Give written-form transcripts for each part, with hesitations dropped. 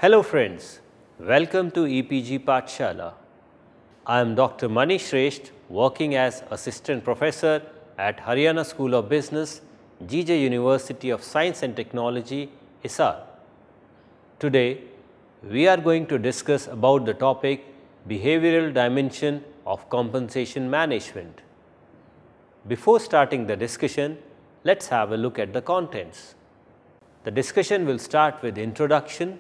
Hello friends, welcome to EPG Pathshala. I am Dr. Manish Shrestha, working as Assistant Professor at Haryana School of Business, GJ University of Science and Technology, Hisar. Today, we are going to discuss about the topic Behavioral Dimension of Compensation Management. Before starting the discussion, let's have a look at the contents. The discussion will start with introduction,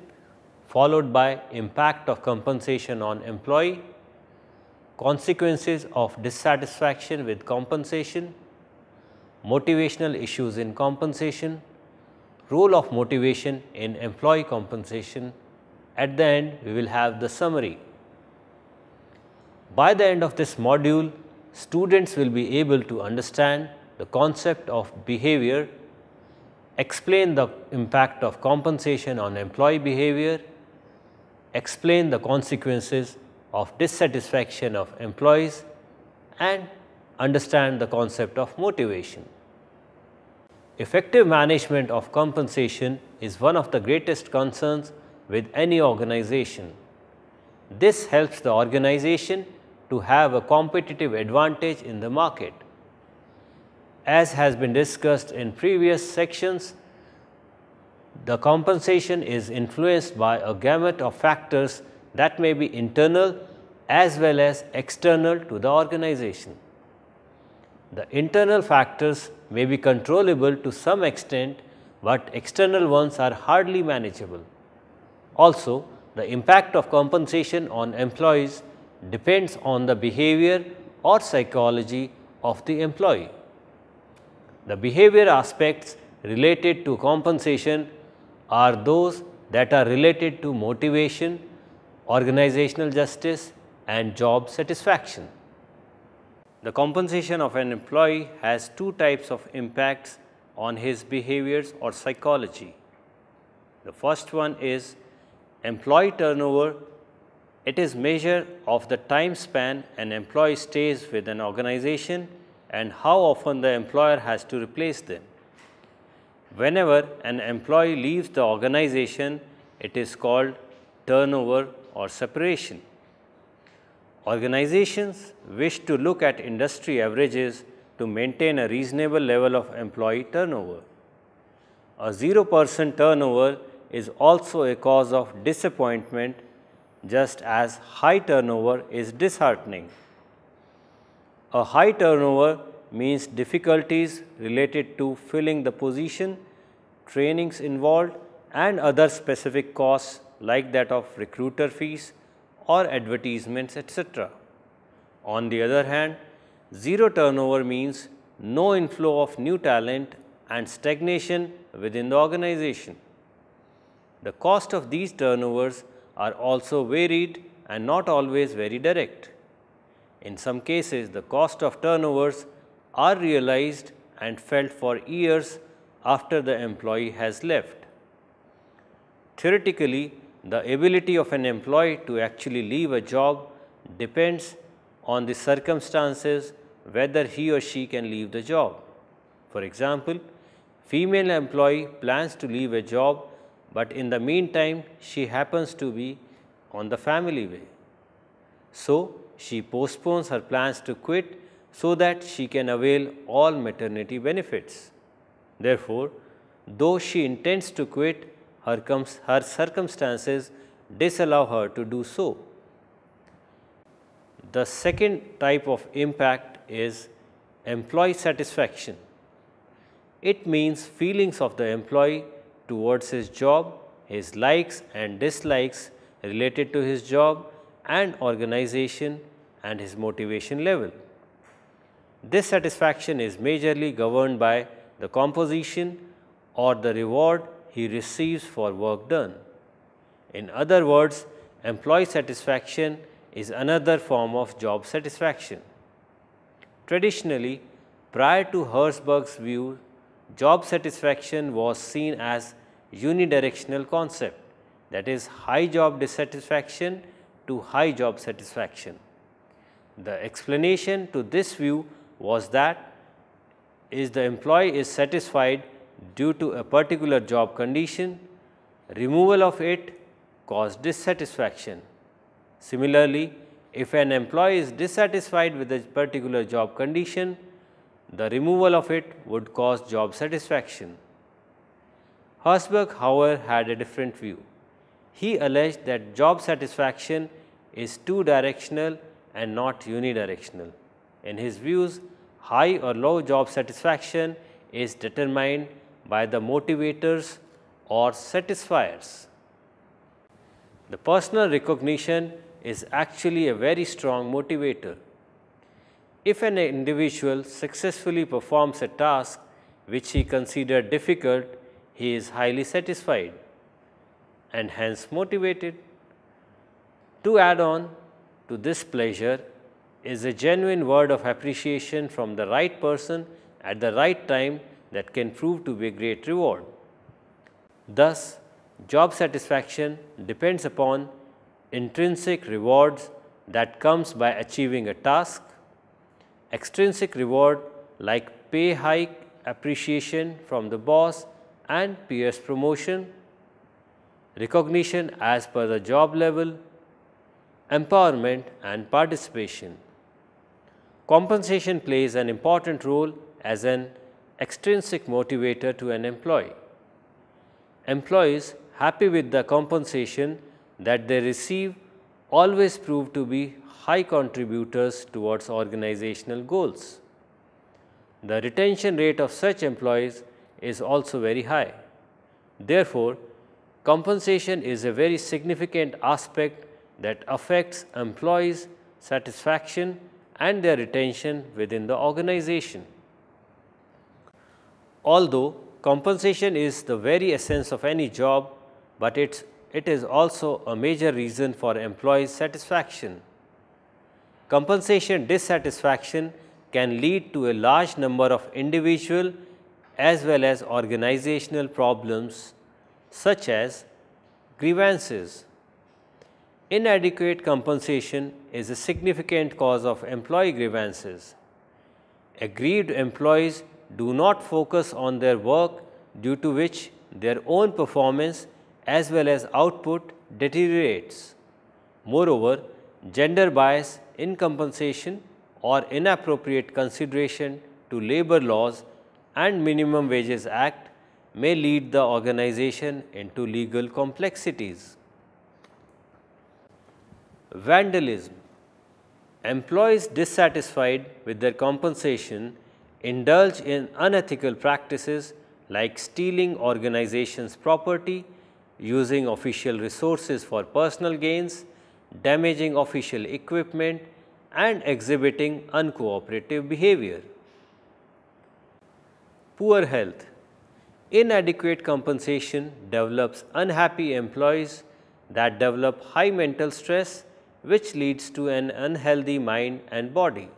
followed by impact of compensation on employee, consequences of dissatisfaction with compensation, motivational issues in compensation, role of motivation in employee compensation. At the end, we will have the summary. By the end of this module, students will be able to understand the concept of behavior, explain the impact of compensation on employee behavior, explain the consequences of dissatisfaction of employees, and understand the concept of motivation. Effective management of compensation is one of the greatest concerns with any organization. This helps the organization to have a competitive advantage in the market. As has been discussed in previous sections, the compensation is influenced by a gamut of factors that may be internal as well as external to the organization. The internal factors may be controllable to some extent, but external ones are hardly manageable. Also, the impact of compensation on employees depends on the behavior or psychology of the employee. The behavior aspects related to compensation are those that are related to motivation, organizational justice, and job satisfaction. The compensation of an employee has two types of impacts on his behaviors or psychology. The first one is employee turnover. It is measure of the time span an employee stays with an organization and how often the employer has to replace them. Whenever an employee leaves the organization, it is called turnover or separation. Organizations wish to look at industry averages to maintain a reasonable level of employee turnover. A 0% turnover is also a cause of disappointment, just as high turnover is disheartening. A high turnover means difficulties related to filling the position, trainings involved, and other specific costs like that of recruiter fees or advertisements, etc. On the other hand, zero turnover means no inflow of new talent and stagnation within the organization. The cost of these turnovers are also varied and not always very direct. In some cases, the cost of turnovers are realized and felt for years after the employee has left. Theoretically, the ability of an employee to actually leave a job depends on the circumstances whether he or she can leave the job. For example, female employee plans to leave a job, but in the meantime she happens to be on the family way. So, she postpones her plans to quit so that she can avail all maternity benefits. Therefore, though she intends to quit, her circumstances disallow her to do so. The second type of impact is employee satisfaction. It means feelings of the employee towards his job, his likes and dislikes related to his job and organization, and his motivation level. This satisfaction is majorly governed by the composition or the reward he receives for work done. In other words, employee satisfaction is another form of job satisfaction. Traditionally, prior to Herzberg's view, job satisfaction was seen as unidirectional concept, that is, high job dissatisfaction to high job satisfaction. The explanation to this view was that the employee is satisfied due to a particular job condition, removal of it cause dissatisfaction. Similarly, if an employee is dissatisfied with a particular job condition, the removal of it would cause job satisfaction. Herzberg, however, had a different view. He alleged that job satisfaction is two-directional and not unidirectional. In his views, high or low job satisfaction is determined by the motivators or satisfiers. The personal recognition is actually a very strong motivator. If an individual successfully performs a task which he considered difficult, he is highly satisfied and hence motivated. To add on to this pleasure is a genuine word of appreciation from the right person at the right time that can prove to be a great reward. Thus, job satisfaction depends upon intrinsic rewards that comes by achieving a task, extrinsic reward like pay hike, appreciation from the boss and peers promotion, recognition as per the job level, empowerment and participation. Compensation plays an important role as an extrinsic motivator to an employee. Employees happy with the compensation that they receive always prove to be high contributors towards organizational goals. The retention rate of such employees is also very high. Therefore, compensation is a very significant aspect that affects employees' satisfaction and their retention within the organization. Although compensation is the very essence of any job, but it is also a major reason for employees' satisfaction. Compensation dissatisfaction can lead to a large number of individual as well as organizational problems such as grievances. Inadequate compensation is a significant cause of employee grievances. Aggrieved employees do not focus on their work, due to which their own performance as well as output deteriorates. Moreover, gender bias in compensation or inappropriate consideration to labor laws and Minimum Wages Act may lead the organization into legal complexities. Vandalism. Employees dissatisfied with their compensation indulge in unethical practices like stealing organization's property, using official resources for personal gains, damaging official equipment, and exhibiting uncooperative behavior. Poor health. Inadequate compensation develops unhappy employees that develop high mental stress, which leads to an unhealthy mind and body.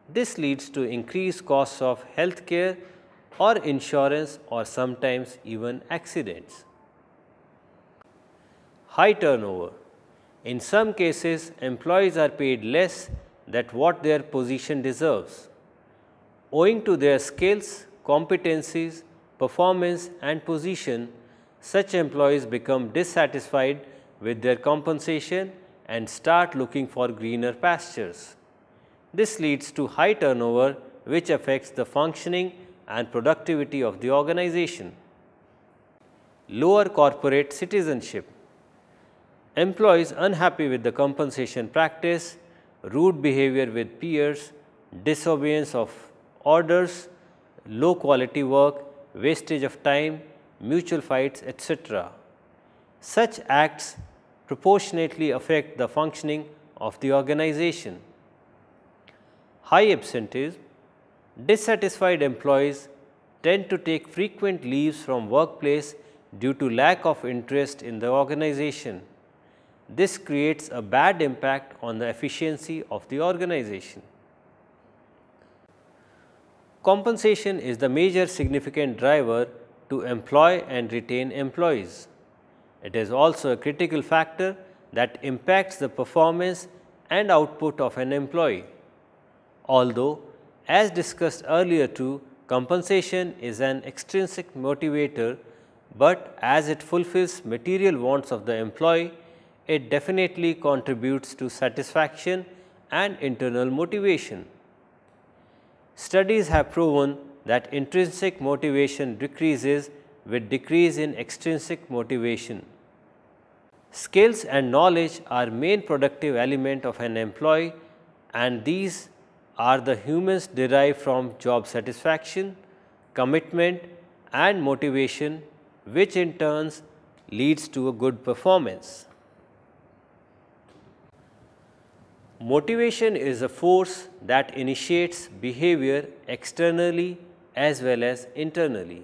This leads to increased costs of health care or insurance or sometimes even accidents. High turnover. In some cases, employees are paid less than what their position deserves. Owing to their skills, competencies, performance and position, such employees become dissatisfied with their compensation and start looking for greener pastures. This leads to high turnover, which affects the functioning and productivity of the organization. Lower corporate citizenship. Employees unhappy with the compensation practice, rude behavior with peers, disobedience of orders, low quality work, wastage of time, mutual fights, etc. Such acts proportionately affect the functioning of the organization. High absenteeism. Dissatisfied employees tend to take frequent leaves from workplace due to lack of interest in the organization. This creates a bad impact on the efficiency of the organization. Compensation is the major significant driver to employ and retain employees. It is also a critical factor that impacts the performance and output of an employee. Although, as discussed earlier too, compensation is an extrinsic motivator, but as it fulfills material wants of the employee, it definitely contributes to satisfaction and internal motivation. Studies have proven that intrinsic motivation decreases with decrease in extrinsic motivation. Skills and knowledge are main productive element of an employee, and these are the humans derived from job satisfaction, commitment and motivation, which in turn leads to a good performance. Motivation is a force that initiates behavior externally as well as internally.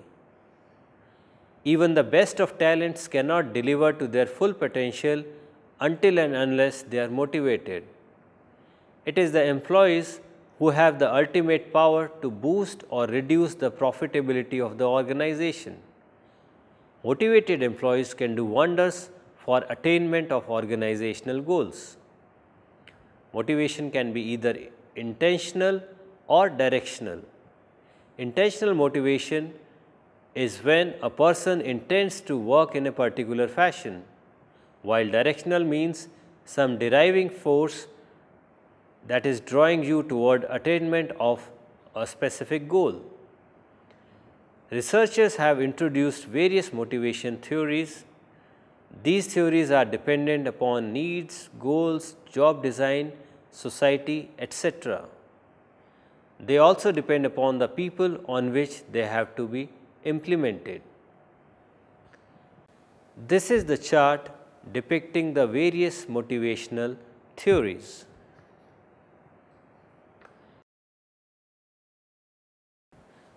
Even the best of talents cannot deliver to their full potential until and unless they are motivated. It is the employees who have the ultimate power to boost or reduce the profitability of the organization. Motivated employees can do wonders for attainment of organizational goals. Motivation can be either intentional or directional. Intentional motivation is when a person intends to work in a particular fashion, while directional means some driving force that is drawing you toward attainment of a specific goal. Researchers have introduced various motivation theories. These theories are dependent upon needs, goals, job design, society, etc. They also depend upon the people on which they have to be implemented. This is the chart depicting the various motivational theories.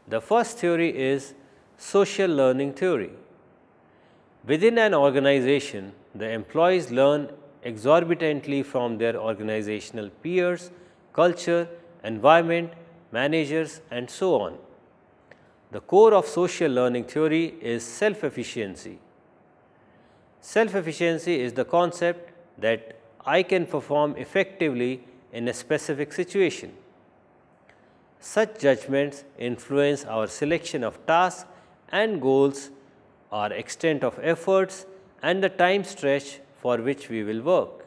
The first theory is social learning theory. Within an organization, the employees learn exorbitantly from their organizational peers, culture, environment, managers, and so on. The core of social learning theory is self-efficiency. Self-efficiency is the concept that I can perform effectively in a specific situation. Such judgments influence our selection of tasks and goals, our extent of efforts, and the time stretch for which we will work.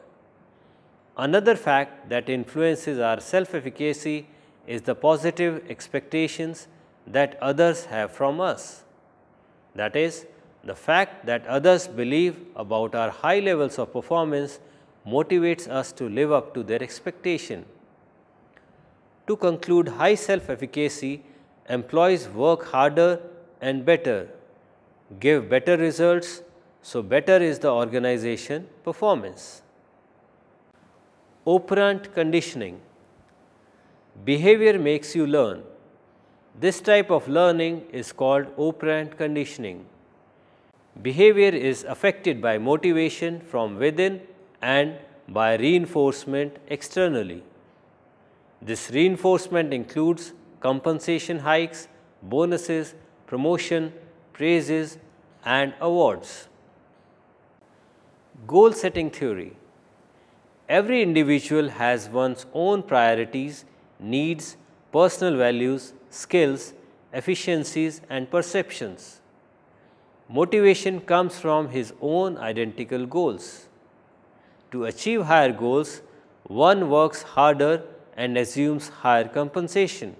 Another fact that influences our self-efficacy is the positive expectations that others have from us. That is, the fact that others believe about our high levels of performance motivates us to live up to their expectation. To conclude, high self-efficacy, employees work harder and better, give better results, so better is the organization performance. Operant conditioning. Behavior makes you learn. This type of learning is called operant conditioning. Behavior is affected by motivation from within and by reinforcement externally. This reinforcement includes compensation hikes, bonuses, promotion, praises, and awards. Goal setting theory. Every individual has one's own priorities, needs, personal values, skills, efficiencies, and perceptions. Motivation comes from his own identical goals. To achieve higher goals, one works harder and assumes higher compensation.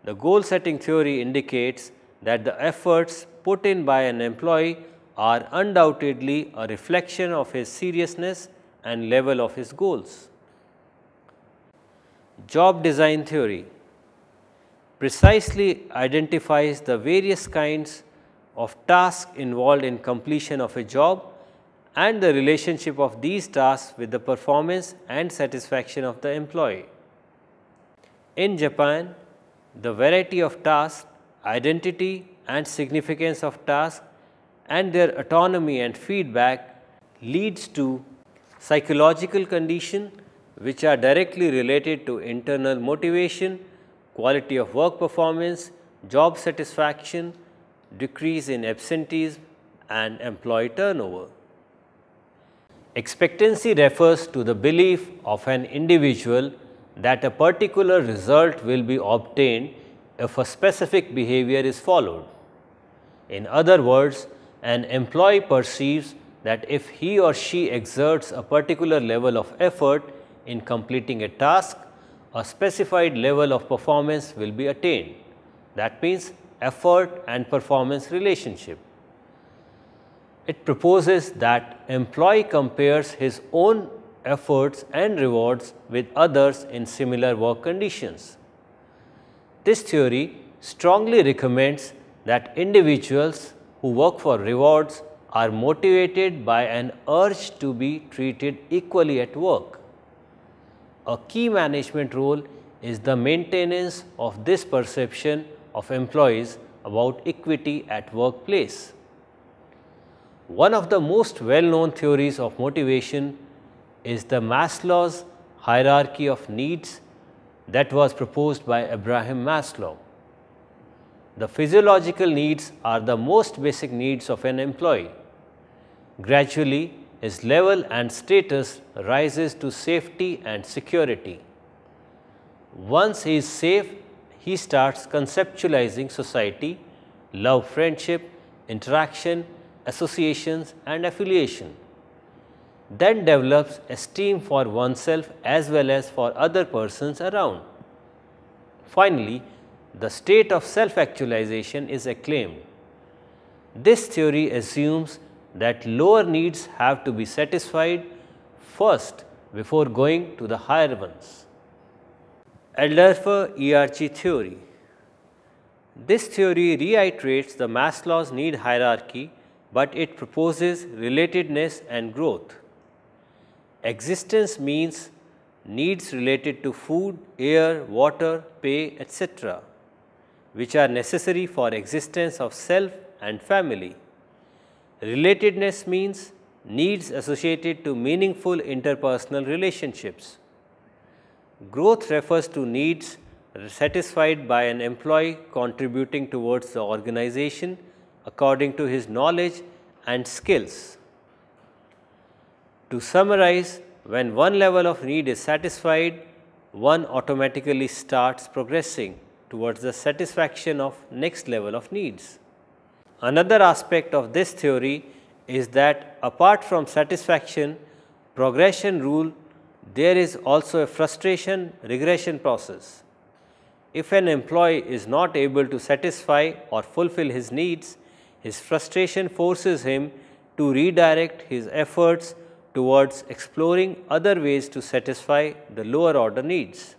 The goal setting theory indicates that the efforts put in by an employee are undoubtedly a reflection of his seriousness and level of his goals. Job design theory precisely identifies the various kinds of tasks involved in completion of a job and the relationship of these tasks with the performance and satisfaction of the employee. In Japan, the variety of tasks, identity and significance of tasks, and their autonomy and feedback leads to psychological conditions which are directly related to internal motivation, quality of work performance, job satisfaction, decrease in absenteeism, and employee turnover. Expectancy refers to the belief of an individual that a particular result will be obtained if a specific behavior is followed. In other words, an employee perceives that if he or she exerts a particular level of effort in completing a task, a specified level of performance will be attained. That means effort and performance relationship. It proposes that employee compares his own efforts and rewards with others in similar work conditions. This theory strongly recommends that individuals who work for rewards are motivated by an urge to be treated equally at work. A key management role is the maintenance of this perception of employees about equity at workplace. One of the most well-known theories of motivation is the Maslow's hierarchy of needs that was proposed by Abraham Maslow. The physiological needs are the most basic needs of an employee. Gradually, his level and status rises to safety and security. Once he is safe, he starts conceptualizing society, love, friendship, interaction, associations and affiliation. Then develops esteem for oneself as well as for other persons around. Finally, the state of self-actualization is acclaimed. This theory assumes that lower needs have to be satisfied first before going to the higher ones. Adler-ERG theory. This theory reiterates the Maslow's need hierarchy, but it proposes relatedness and growth. Existence means needs related to food, air, water, pay, etc., which are necessary for existence of self and family. Relatedness means needs associated to meaningful interpersonal relationships. Growth refers to needs satisfied by an employee contributing towards the organization according to his knowledge and skills. To summarize, when one level of need is satisfied, one automatically starts progressing towards the satisfaction of next level of needs. Another aspect of this theory is that apart from satisfaction, progression rule, there is also a frustration regression process. If an employee is not able to satisfy or fulfill his needs, his frustration forces him to redirect his efforts towards exploring other ways to satisfy the lower order needs.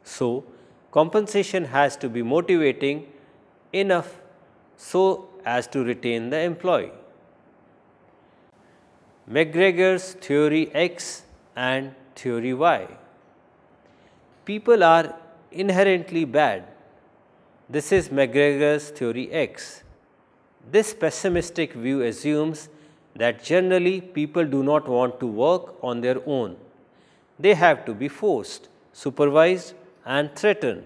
So, compensation has to be motivating enough so as to retain the employee. McGregor's theory X and theory Y. People are inherently bad. This is McGregor's theory X. This pessimistic view assumes that generally people do not want to work on their own. They have to be forced, supervised and threatened.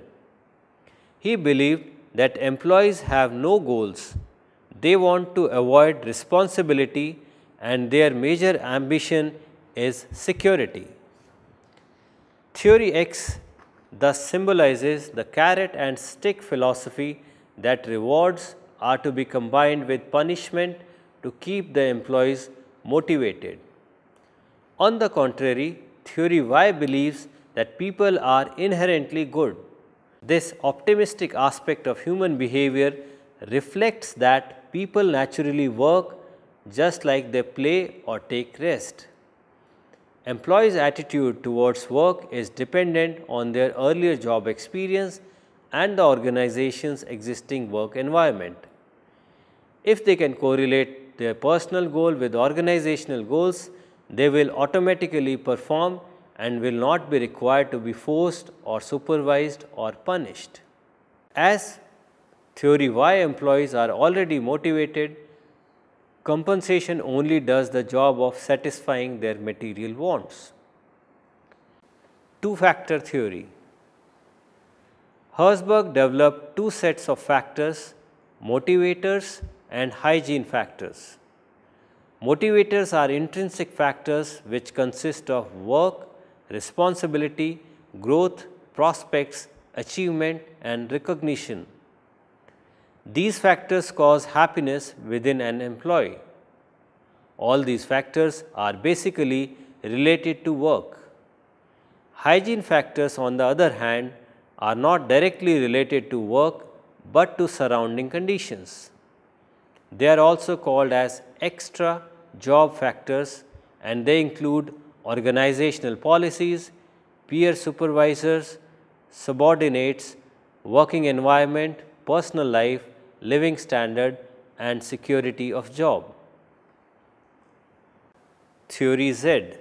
He believed that employees have no goals. They want to avoid responsibility and their major ambition is security. Theory X thus symbolizes the carrot and stick philosophy that rewards are to be combined with punishment to keep the employees motivated. On the contrary, theory Y believes that people are inherently good. This optimistic aspect of human behavior reflects that people naturally work just like they play or take rest. Employees' attitude towards work is dependent on their earlier job experience and the organization's existing work environment. If they can correlate their personal goal with organizational goals, they will automatically perform and will not be required to be forced or supervised or punished. As theory Y employees are already motivated, compensation only does the job of satisfying their material wants. Two-factor theory. Herzberg developed two sets of factors, motivators and hygiene factors. Motivators are intrinsic factors which consist of work, responsibility, growth, prospects, achievement and recognition. These factors cause happiness within an employee. All these factors are basically related to work. Hygiene factors, on the other hand, are not directly related to work but to surrounding conditions. They are also called as extra job factors, and they include organizational policies, peer supervisors, subordinates, working environment, personal life, living standard, and security of job. Theory Z.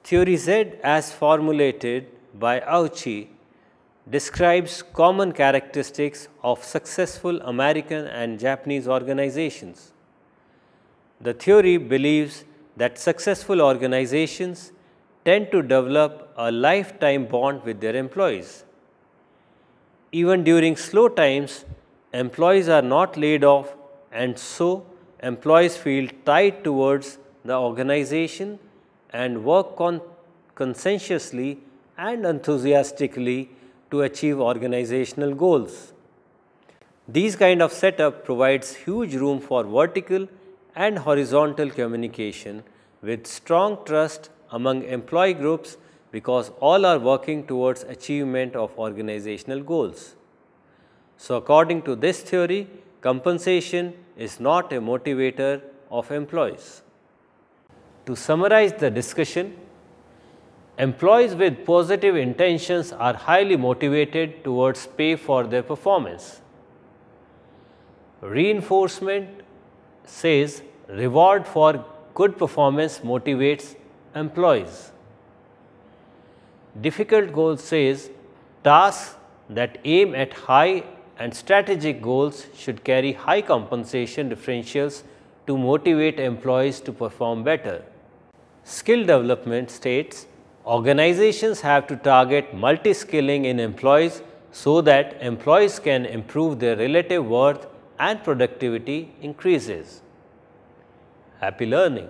Theory Z, as formulated by Auchi, describes common characteristics of successful American and Japanese organizations. The theory believes that successful organizations tend to develop a lifetime bond with their employees. Even during slow times, employees are not laid off, and so employees feel tied towards the organization and work conscientiously and enthusiastically to achieve organizational goals. These kind of setup provides huge room for vertical and horizontal communication with strong trust among employee groups because all are working towards achievement of organizational goals. So, according to this theory, compensation is not a motivator of employees. To summarize the discussion, employees with positive intentions are highly motivated towards pay for their performance. Reinforcement says reward for good performance motivates employees. Difficult goals says tasks that aim at high and strategic goals should carry high compensation differentials to motivate employees to perform better. Skill development states organizations have to target multi-skilling in employees so that employees can improve their relative worth and productivity increases. Happy learning!